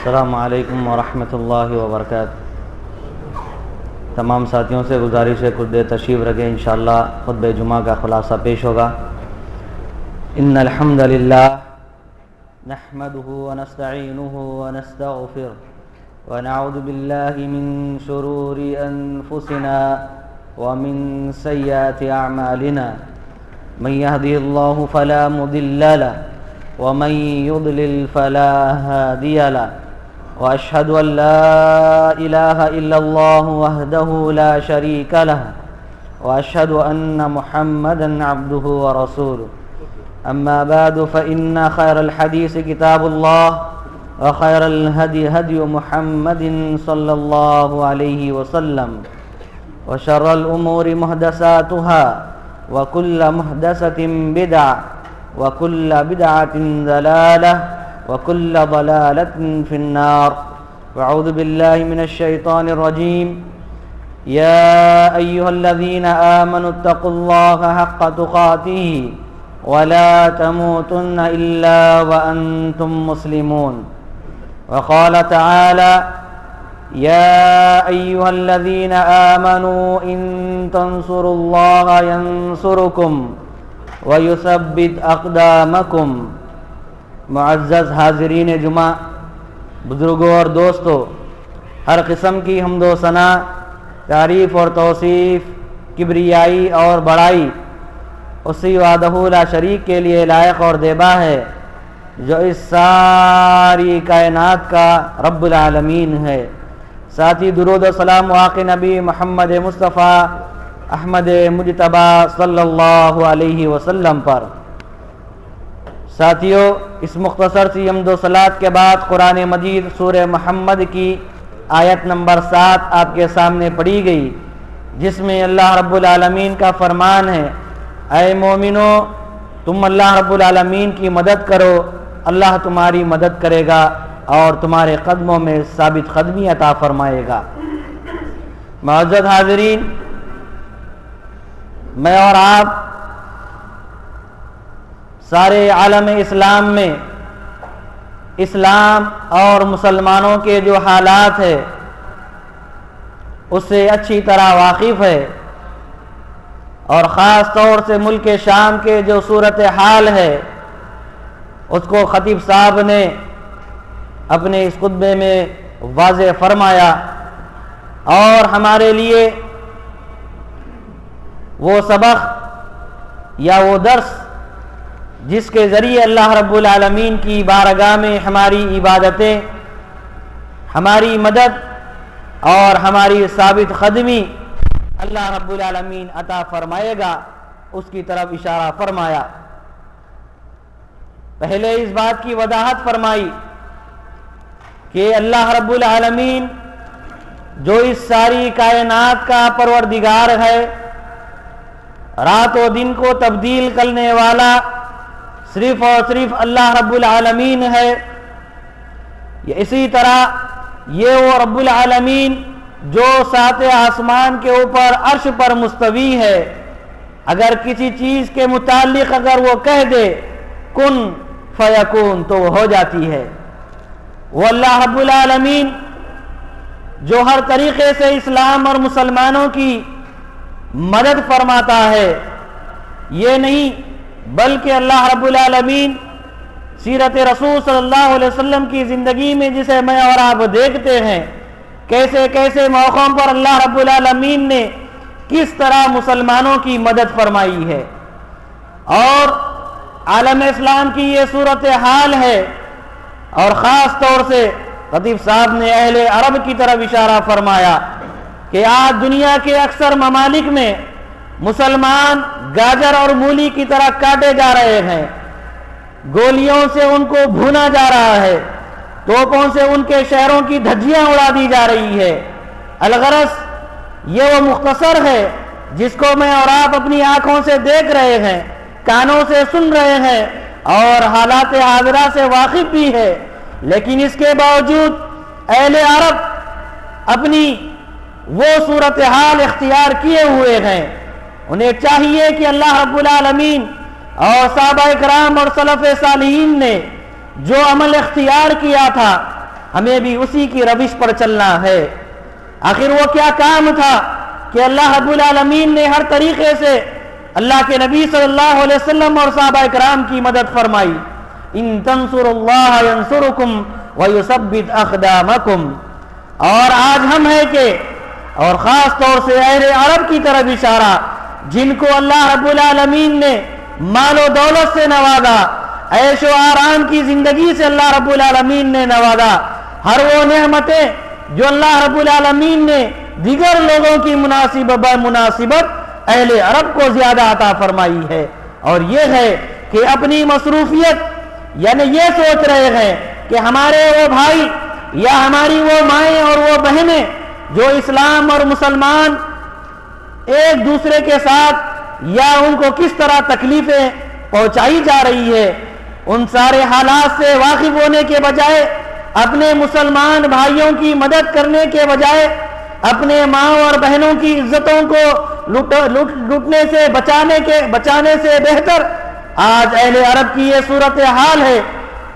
السلام علیکم ورحمۃ اللہ وبرکاتہ۔ تمام ساتھیوں سے گزارش ہے کچھ دیر تشریف رکھیں، انشاءاللہ خطبہ جمعہ کا خلاصہ پیش ہوگا۔ ان الحمد للہ نحمده ونستعینه ونستغفره ونعوذ باللہ من شرور انفسنا ومن سیئات اعمالنا من يهده الله فلا مضل له ومن يضلل فلا هادي له وأشهد أن لا إله إلا الله وحده لا شريك له وأشهد أن محمدا عبده ورسوله أما بعد فإن خير الحديث كتاب الله وخير الهدي هدي محمد صلى الله عليه وسلم وشر الأمور محدثاتها وكل محدثة بدعة وكل بدعة ضلالة وكل ضلالة في النار وأعوذ بالله من الشيطان الرجيم يا أيها الذين آمنوا اتقوا الله حق تقاته ولا تموتن إلا وأنتم مسلمون وقال تعالى يا أيها الذين آمنوا إن تنصروا الله ينصركم ويثبت أقدامكم۔ معزز حاضرین جمعہ، بزرگوں اور دوستوں، ہر قسم کی حمد و ثنا، تعریف اور توصیف، کبریائی اور بڑائی اسی وحدہ لا شریک کے لیے لائق اور دیبا ہے جو اس ساری کائنات کا رب العالمین ہے۔ ساتھی درود و سلام واقع نبی محمد مصطفیٰ احمد مجتبیٰ صلی اللہ علیہ وسلم پر۔ ساتھیو، اس مختصر سی حمد و صلات کے بعد قرآن مجید سورہ محمد کی آیت نمبر 7 آپ کے سامنے پڑھی گئی، جس میں اللہ رب العالمین کا فرمان ہے، اے مومنو تم اللہ رب العالمین کی مدد کرو، اللہ تمہاری مدد کرے گا اور تمہارے قدموں میں ثابت قدمی عطا فرمائے گا۔ معزز حاضرین، میں اور آپ سارے عالم اسلام میں اسلام اور مسلمانوں کے جو حالات ہے اس سے اچھی طرح واقف ہے، اور خاص طور سے ملک شام کے جو صورتحال ہے اس کو خطیب صاحب نے اپنے اس خطبے میں واضح فرمایا، اور ہمارے لیے وہ سبق یا وہ درس جس کے ذریعے اللہ رب العالمین کی بارگاہ میں ہماری عبادتیں، ہماری مدد اور ہماری ثابت قدمی اللہ رب العالمین عطا فرمائے گا، اس کی طرف اشارہ فرمایا۔ پہلے اس بات کی وضاحت فرمائی کہ اللہ رب العالمین جو اس ساری کائنات کا پروردگار ہے، رات و دن کو تبدیل کرنے والا صرف اور صرف اللہ رب العالمین ہے۔ اسی طرح یہ وہ رب العالمین جو سات آسمان کے اوپر عرش پر مستوی ہے، اگر کسی چیز کے متعلق اگر وہ کہہ دے کن فیکون تو وہ ہو جاتی ہے۔ وہ اللہ رب العالمین جو ہر طریقے سے اسلام اور مسلمانوں کی مدد فرماتا ہے، یہ نہیں بلکہ اللہ رب العالمین سیرت رسول صلی اللہ علیہ وسلم کی زندگی میں جسے میں اور آپ دیکھتے ہیں، کیسے کیسے موقعوں پر اللہ رب العالمین نے کس طرح مسلمانوں کی مدد فرمائی ہے، اور عالم اسلام کی یہ صورتحال ہے۔ اور خاص طور سے خطیب صاحب نے اہل عرب کی طرف اشارہ فرمایا کہ آج دنیا کے اکثر ممالک میں مسلمان گاجر اور مولی کی طرح کاٹے جا رہے ہیں، گولیوں سے ان کو بھونا جا رہا ہے، توپوں سے ان کے شہروں کی دھجیاں اڑا دی جا رہی ہے۔ الغرض یہ وہ مختصر ہے جس کو میں اور آپ اپنی آنکھوں سے دیکھ رہے ہیں، کانوں سے سن رہے ہیں اور حالات حاضرہ سے واقف بھی ہے، لیکن اس کے باوجود اہل عرب اپنی وہ صورتحال اختیار کیے ہوئے ہیں۔ انہیں چاہیے کہ اللہ رب العالمین اور صحابہ کرام اور سلف صالحین نے جو عمل اختیار کیا تھا ہمیں بھی اسی کی روش پر چلنا ہے۔ آخر وہ کیا کام تھا کہ اللہ رب العالمین نے ہر طریقے سے اللہ کے نبی صلی اللہ علیہ وسلم اور صحابہ کرام کی مدد فرمائی۔ ان تنصروا اللہ ینصرکم ویثبت اقدامکم۔ اور آج ہم ہیں کہ اور خاص طور سے اہل عرب کی طرف اشارہ، جن کو اللہ رب العالمین نے مال و دولت سے نوازا، عیش و آرام کی زندگی سے اللہ رب العالمین نے نوازا، ہر وہ نعمتیں جو اللہ رب العالمین نے دیگر لوگوں کی مناسبت اہل عرب کو زیادہ عطا فرمائی ہے، اور یہ ہے کہ اپنی مصروفیت یعنی یہ سوچ رہے ہیں کہ ہمارے وہ بھائی یا ہماری وہ مائیں اور وہ بہنیں جو اسلام اور مسلمان ایک دوسرے کے ساتھ یا ان کو کس طرح تکلیفیں پہنچائی جا رہی ہے، ان سارے حالات سے واقف ہونے کے بجائے اپنے مسلمان بھائیوں کی مدد کرنے کے بجائے اپنے ماں اور بہنوں کی عزتوں کو لوٹنے سے بچانے سے بہتر آج اہل عرب کی یہ صورتحال ہے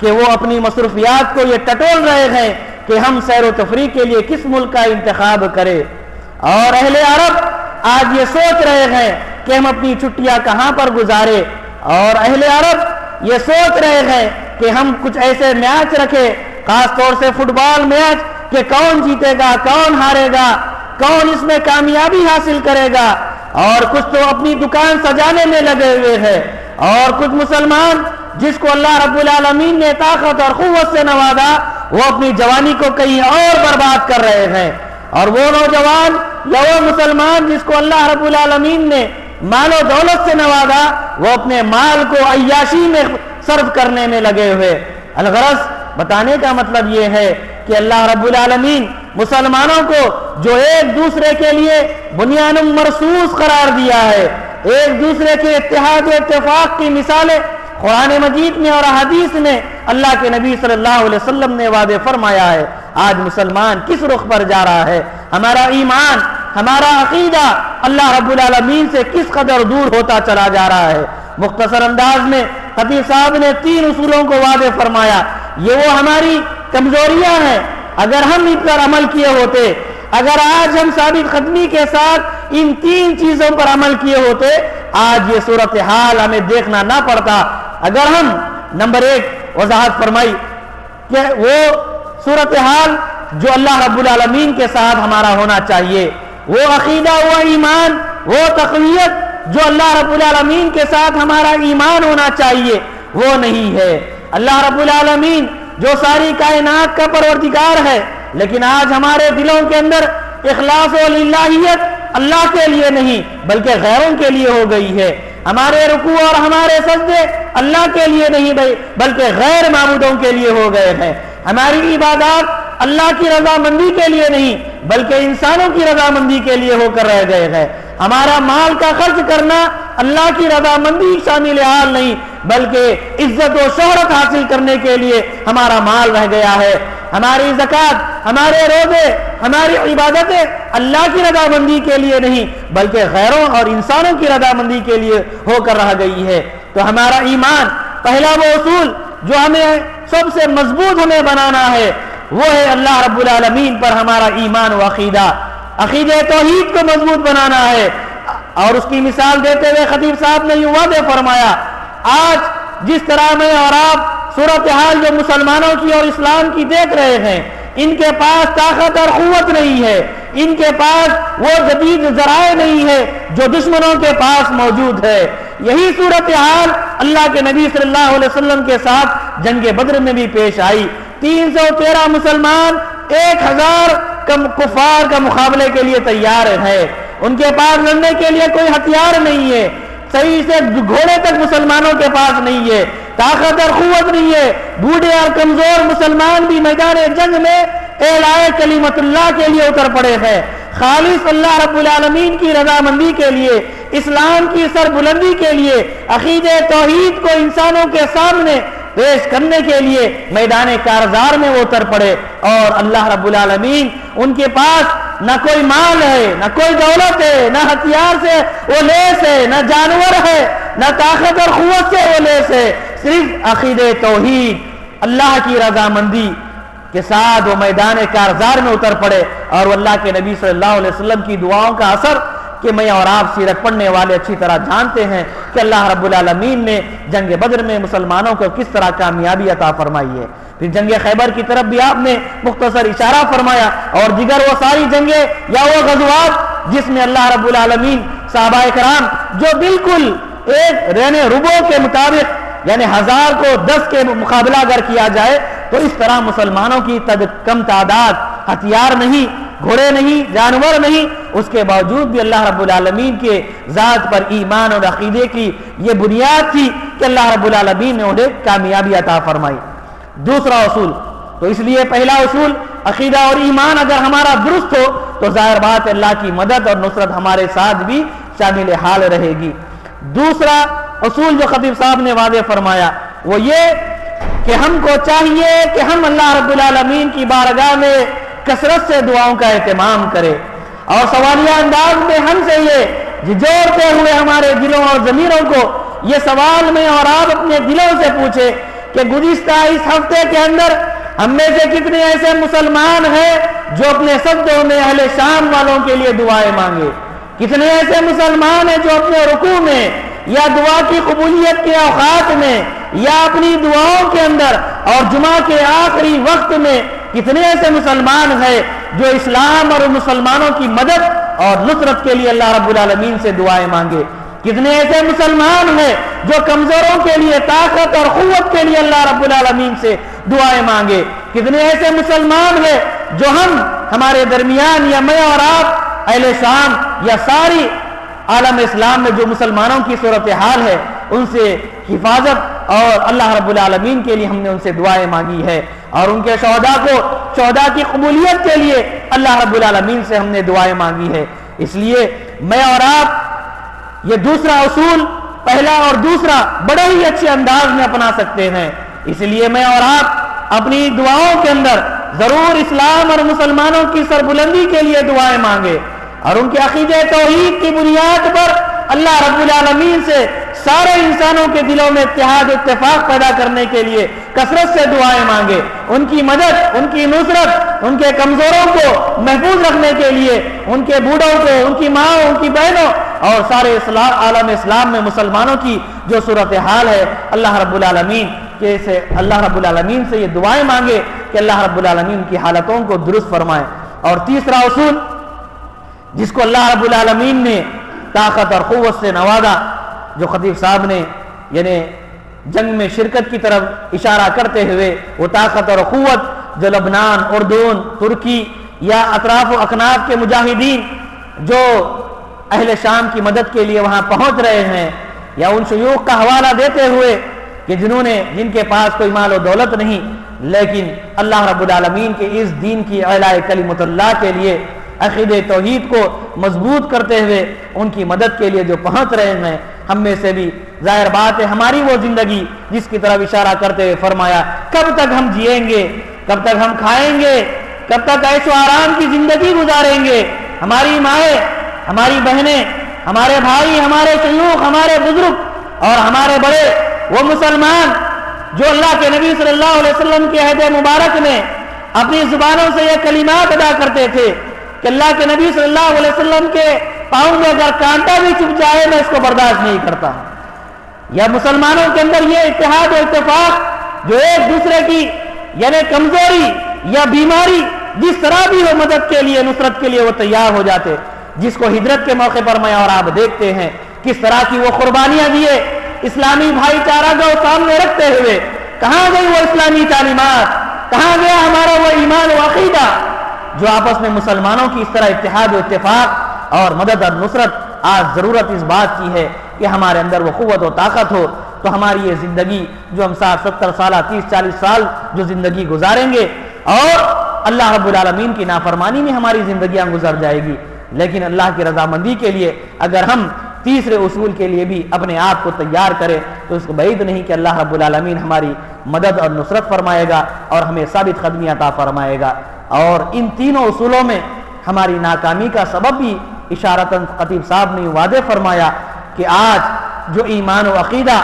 کہ وہ اپنی مصروفیات کو یہ ٹٹول رہے ہیں کہ ہم سیر و تفریح کے لیے کس ملک کا انتخاب کریں، اور اہل عرب آج یہ سوچ رہے ہیں کہ ہم اپنی چھٹیاں کہاں پر گزارے، اور اہل عرب یہ سوچ رہے ہیں کہ ہم کچھ ایسے میچ رکھے، خاص طور سے فٹ بال میچ، کہ کون جیتے گا کون ہارے گا، کون اس میں کامیابی حاصل کرے گا، اور کچھ تو اپنی دکان سجانے میں لگے ہوئے ہیں، اور کچھ مسلمان جس کو اللہ رب العالمین نے طاقت اور قوت سے نوازا وہ اپنی جوانی کو کہیں اور برباد کر رہے ہیں، اور وہ نوجوان یا وہ مسلمان جس کو اللہ رب العالمین نے مال و دولت سے نوازا وہ اپنے مال کو عیاشی میں صرف کرنے میں لگے ہوئے۔ الغرض بتانے کا مطلب یہ ہے کہ اللہ رب العالمین مسلمانوں کو جو ایک دوسرے کے لیے بنیان مرصوص قرار دیا ہے، ایک دوسرے کے اتحاد و اتفاق کی مثالیں قرآن مجید میں اور احادیث میں اللہ کے نبی صلی اللہ علیہ وسلم نے وعدے فرمایا ہے، آج مسلمان کس رخ پر جا رہا ہے، ہمارا ایمان ہمارا عقیدہ اللہ رب العالمین سے کس قدر دور ہوتا چلا جا رہا ہے۔ مختصر انداز میں خطیب صاحب نے 3 اصولوں کو واضح فرمایا، یہ وہ ہماری کمزوریاں ہیں، اگر ہم ان پر عمل کیے ہوتے، اگر آج ہم ثابت قدمی کے ساتھ ان 3 چیزوں پر عمل کیے ہوتے آج یہ صورتحال ہمیں دیکھنا نہ پڑتا۔ اگر ہم نمبر 1 وضاحت فرمائی کہ وہ صورتحال جو اللہ رب العالمین کے ساتھ ہمارا ہونا چاہیے، وہ عقیدہ، وہ ایمان، وہ تقویت جو اللہ رب العالمین کے ساتھ ہمارا ایمان ہونا چاہیے وہ نہیں ہے۔ اللہ رب العالمین جو ساری کائنات کا پروردگار ہے، لیکن آج ہمارے دلوں کے اندر اخلاص و للہیت اللہ کے لیے نہیں بلکہ غیروں کے لیے ہو گئی ہے، ہمارے رکوع اور ہمارے سجدے اللہ کے لیے نہیں بلکہ غیر معبودوں کے لیے ہو گئے ہیں، ہماری عبادات اللہ کی رضامندی کے لیے نہیں بلکہ انسانوں کی رضامندی کے لیے ہو کر رہ گئے ہیں، ہمارا مال کا خرچ کرنا اللہ کی رضامندی شامل حال نہیں بلکہ عزت و شہرت حاصل کرنے کے لیے ہمارا مال رہ گیا ہے، ہماری زکوٰۃ، ہمارے روزے، ہماری عبادتیں اللہ کی رضامندی کے لیے نہیں بلکہ غیروں اور انسانوں کی رضامندی کے لیے ہو کر رہ گئی ہے۔ تو ہمارا ایمان پہلا وہ اصول جو ہمیں سب سے مضبوط ہمیں بنانا ہے وہ ہے اللہ رب العالمین پر ہمارا ایمان و عقیدہ توحید کو مضبوط بنانا ہے، اور اس کی مثال دیتے ہوئے خطیب صاحب نے یہ واضح فرمایا، آج جس طرح میں اور آپ صورتحال جو مسلمانوں کی اور اسلام کی دیکھ رہے ہیں، ان کے پاس طاقت اور قوت نہیں ہے، ان کے پاس وہ جدید ذرائع نہیں ہے جو دشمنوں کے پاس موجود ہے۔ یہی صورتحال اللہ کے نبی صلی اللہ علیہ وسلم کے ساتھ جنگ بدر میں بھی پیش آئی، 313 مسلمان 1000 کفار کا مقابلے کے لیے تیار ہے، ان کے پاس لڑنے کے لیے کوئی ہتھیار نہیں ہے، صحیح سے گھوڑے تک مسلمانوں کے پاس نہیں ہے، طاقت اور قوت نہیں ہے، بوڑھے اور کمزور مسلمان بھی میدان جنگ میں اعلاء کلمت اللہ کے لیے اتر پڑے ہیں، خالص اللہ رب العالمین کی رضامندی کے لیے، اسلام کی سربلندی کے لیے، عقیدہ توحید کو انسانوں کے سامنے پیش کرنے کے لیے میدان کارزار میں وہ اتر پڑے، اور اللہ رب العالمین ان کے پاس نہ کوئی مال ہے، نہ کوئی دولت ہے، نہ ہتھیار سے وہ لیس ہے، نہ جانور ہے، نہ طاقت اور قوت سے وہ لیس ہے، صرف عقیدہ توحید، اللہ کی رضامندی، کے ساتھ وہ میدان کارزار میں اتر پڑے، اور وہ اللہ کے نبی صلی اللہ علیہ وسلم کی دعاؤں کا اثر کہ میں اور آپ سیرت پڑھنے والے اچھی طرح جانتے ہیں کہ اللہ رب العالمین نے جنگ بدر میں مسلمانوں کو کس طرح کامیابی عطا فرمائی ہے۔ پھر جنگ خیبر کی طرف بھی آپ نے مختصر اشارہ فرمایا، اور دیگر وہ ساری جنگیں یا وہ غزوات جس میں اللہ رب العالمین صحابہ کرام جو بالکل ایک رہنے ربو کے مطابق یعنی 1000 کو 10 کے مقابلہ اگر کیا جائے تو اس طرح مسلمانوں کی کم تعداد، ہتھیار نہیں، گھوڑے نہیں، جانور نہیں، اس کے باوجود بھی اللہ رب العالمین کے ذات پر ایمان اور عقیدے کی یہ بنیاد تھی کہ اللہ رب العالمین نے انہیں کامیابی عطا فرمائی۔ دوسرا اصول، تو اس لیے پہلا اصول عقیدہ اور ایمان اگر ہمارا درست ہو تو ظاہر بات ہے اللہ کی مدد اور نصرت ہمارے ساتھ بھی شامل حال رہے گی۔ دوسرا اصول جو خطیب صاحب نے واضح فرمایا وہ یہ کہ ہم کو چاہیے کہ ہم اللہ رب العالمین کی بارگاہ میں کثرت سے دعاؤں کا اہتمام کرے، اور سوالیہ انداز میں ہم سے یہ جوڑتے ہوئے ہمارے دلوں اور ضمیروں کو یہ سوال میں اور آپ اپنے دلوں سے پوچھے کہ گزشتہ اس ہفتے کے اندر ہم میں سے کتنے ایسے مسلمان ہیں جو اپنے سجدوں میں اہل شام والوں کے لیے دعائیں مانگے، کتنے ایسے مسلمان ہیں جو اپنے رکوع میں یا دعا کی قبولیت کے اوقات میں یا اپنی دعاؤں کے اندر اور جمعہ کے آخری وقت میں کتنے ایسے مسلمان ہیں جو اسلام اور مسلمانوں کی مدد اور نصرت کے لیے اللہ رب العالمین سے دعائیں مانگے، کتنے ایسے مسلمان ہیں جو کمزوروں کے لیے طاقت اور قوت کے لیے اللہ رب العالمین سے دعائیں مانگے، کتنے ایسے مسلمان ہیں جو ہمارے درمیان یا میں اور آپ اہل شام یا ساری عالم اسلام میں جو مسلمانوں کی صورتحال ہے ان سے حفاظت اور اللہ رب العالمین کے لیے ہم نے ان سے دعائیں مانگی ہے، اور ان کے شہداء کی قبولیت کے لیے اللہ رب العالمین سے ہم نے دعائیں مانگی ہے۔ اس لیے میں اور آپ یہ دوسرا اصول پہلا اور دوسرا بڑے ہی اچھے انداز میں اپنا سکتے ہیں۔ اس لیے میں اور آپ اپنی دعاؤں کے اندر ضرور اسلام اور مسلمانوں کی سربلندی کے لیے دعائیں مانگے، اور ان کے عقیدہ توحید کی بنیاد پر اللہ رب العالمین سے سارے انسانوں کے دلوں میں اتحاد اتفاق پیدا کرنے کے لیے کثرت سے دعائیں مانگے، ان کی مدد، ان کی نصرت، ان کے کمزوروں کو محفوظ رکھنے کے لیے، ان کے بوڑھوں کو، ان کی ماں، ان کی بہنوں اور سارے عالم اسلام میں مسلمانوں کی جو صورتحال ہے اللہ رب العالمین سے یہ دعائیں مانگے کہ اللہ رب العالمین کی حالتوں کو درست فرمائے۔ اور تیسرا اصول جس کو اللہ رب العالمین نے طاقت اور قوت سے نوازا، جو خطیب صاحب نے یعنی جنگ میں شرکت کی طرف اشارہ کرتے ہوئے وہ طاقت اور قوت جو لبنان، اردن، ترکی یا اطراف و اکناف کے مجاہدین جو اہل شام کی مدد کے لیے وہاں پہنچ رہے ہیں، یا ان شیوخ کا حوالہ دیتے ہوئے کہ جن کے پاس کوئی مال و دولت نہیں لیکن اللہ رب العالمین کے اس دین کی اعلاء کلمت اللہ کے لیے عقیدہ توحید کو مضبوط کرتے ہوئے ان کی مدد کے لیے جو پہنچ رہے ہیں، ہم میں سے بھی ظاہر بات ہے ہماری وہ زندگی جس کی طرف اشارہ کرتے ہوئے فرمایا کب تک ہم جیئیں گے، کب تک ہم کھائیں گے، کب تک عیش و آرام کی زندگی گزاریں گے، ہماری مائیں، ہماری بہنیں، ہمارے بھائی، ہمارے شیوخ، ہمارے بزرگ اور ہمارے بڑے وہ مسلمان جو اللہ کے نبی صلی اللہ علیہ وسلم کے عہد مبارک میں اپنی زبانوں سے یہ کلمات ادا کرتے تھے کہ اللہ کے نبی صلی اللہ علیہ وسلم کے پاؤں میں اگر کانٹا بھی چپ جائے میں اس کو برداشت نہیں کرتا ہوں۔ یا مسلمانوں کے اندر یہ اتحاد و اتفاق جو ایک دوسرے کی یعنی کمزوری یا بیماری جس طرح بھی ہو مدد کے لیے، نصرت کے لیے وہ تیار ہو جاتے، جس کو ہجرت کے موقع پر میں اور آپ دیکھتے ہیں کس طرح کی وہ قربانیاں دیے اسلامی بھائی چارہ کو سامنے رکھتے ہوئے۔ کہاں گئی وہ اسلامی تعلیمات، کہاں گیا ہمارا وہ ایمان و عقیدہ جو آپس میں مسلمانوں کی اس طرح اتحاد و اتفاق اور مدد اور نصرت۔ آج ضرورت اس بات کی ہے کہ ہمارے اندر وہ قوت و طاقت ہو تو ہماری یہ زندگی جو ہم 60-70 سالہ 30-40 سال جو زندگی گزاریں گے اور اللہ رب العالمین کی نافرمانی میں ہماری زندگیاں گزر جائے گی، لیکن اللہ کی رضامندی کے لیے اگر ہم تیسرے اصول کے لیے بھی اپنے آپ کو تیار کریں تو اس کو بعید نہیں کہ اللہ رب العالمین ہماری مدد اور نصرت فرمائے گا اور ہمیں ثابت قدمی عطا فرمائے گا۔ اور ان تینوں اصولوں میں ہماری ناکامی کا سبب بھی اشارتاً خطیب صاحب نے واضح فرمایا کہ آج جو ایمان و عقیدہ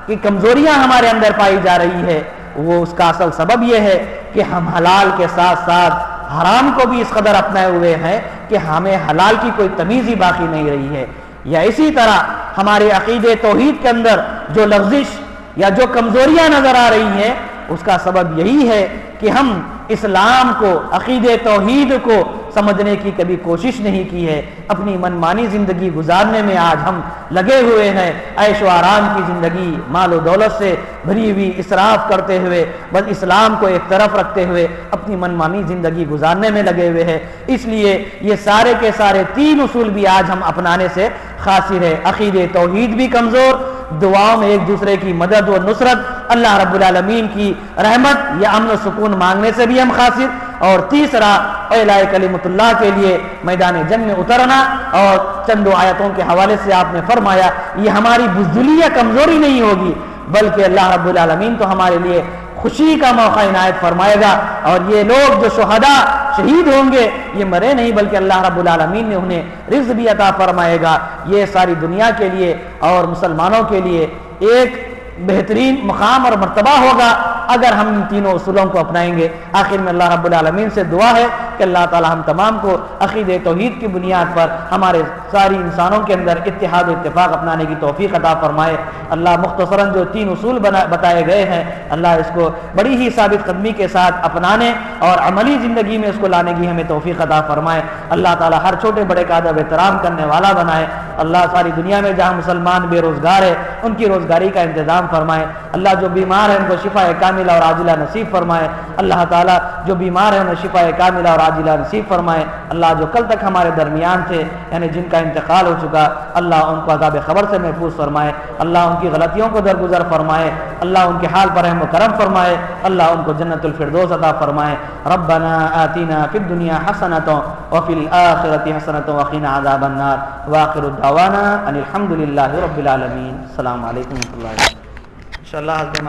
کی کمزوریاں ہمارے اندر پائی جا رہی ہے وہ اس کا اصل سبب یہ ہے کہ ہم حلال کے ساتھ ساتھ حرام کو بھی اس قدر اپنائے ہوئے ہیں کہ ہمیں حلال کی کوئی تمیز ہی باقی نہیں رہی ہے. یا اسی طرح ہمارے عقیدے توحید کے اندر جو لغزش یا جو کمزوریاں نظر آ رہی ہیں اس کا سبب یہی ہے کہ ہم اسلام کو، عقیدے توحید کو سمجھنے کی کبھی کوشش نہیں کی ہے. اپنی منمانی زندگی گزارنے میں آج ہم لگے ہوئے ہیں، عیش و آرام کی زندگی، مال و دولت سے بھری ہوئی اسراف کرتے ہوئے، بس اسلام کو ایک طرف رکھتے ہوئے اپنی منمانی زندگی گزارنے میں لگے ہوئے ہیں. اس لیے یہ سارے کے سارے 3 اصول بھی آج ہم اپنانے سے خاسر ہے. عقیدے توحید بھی کمزور، دعاؤں میں ایک دوسرے کی مدد و نصرت، اللہ رب العالمین کی رحمت یا امن و سکون مانگنے سے بھی ہم خاسر، اور تیسرا اعلاء کلمت اللہ کے لیے میدان جنگ میں اترنا. اور چند آیتوں کے حوالے سے آپ نے فرمایا یہ ہماری بزدلی یا کمزوری نہیں ہوگی بلکہ اللہ رب العالمین تو ہمارے لیے خوشی کا موقع عنایت فرمائے گا. اور یہ لوگ جو شہداء شہید ہوں گے یہ مرے نہیں بلکہ اللہ رب العالمین نے انہیں رزق بھی عطا فرمائے گا. یہ ساری دنیا کے لیے اور مسلمانوں کے لیے ایک بہترین مقام اور مرتبہ ہوگا اگر ہم ان تینوں اصولوں کو اپنائیں گے. آخر میں اللہ رب العالمین سے دعا ہے کہ اللہ تعالی ہم تمام کو عقیدے توحید کی بنیاد پر ہمارے ساری انسانوں کے اندر اتحاد و اتفاق اپنانے کی توفیق عطا فرمائے. اللہ مختصراً جو 3 اصول بتائے گئے ہیں اللہ اس کو بڑی ہی ثابت قدمی کے ساتھ اپنانے اور عملی زندگی میں اس کو لانے کی ہمیں توفیق عطا فرمائے. اللہ تعالی ہر چھوٹے بڑے کا ادب احترام کرنے والا بنائے. اللہ ساری دنیا میں جہاں مسلمان بے روزگار ہے ان کی روزگاری کا انتظام فرمائے. اللہ جو بیمار ہیں ان کو شفا کاملہ اور عاجلہ نصیب فرمائے. اللہ تعالیٰ جو بیمار ہیں انہیں شفا کاملہ اور عاجلہ نصیب فرمائے. اللہ جو کل تک ہمارے درمیان تھے یعنی جن کا انتقال ہو چکا اللہ ان کو عذاب قبر سے محفوظ فرمائے. اللہ ان کی غلطیوں کو درگزر فرمائے. اللہ ان کے حال پر رحم و کرم فرمائے. اللہ ان کو جنت الفردوس عطا فرمائے. ربنا آتنا فی الدنیا حسنۃ وفی الآخرۃ حسنۃ وقنا عذاب النار. وآخر دعوانا ان الحمد للہ رب العالمین. السلام علیکم و رحمۃ اللہ. انشاءاللہ حضرت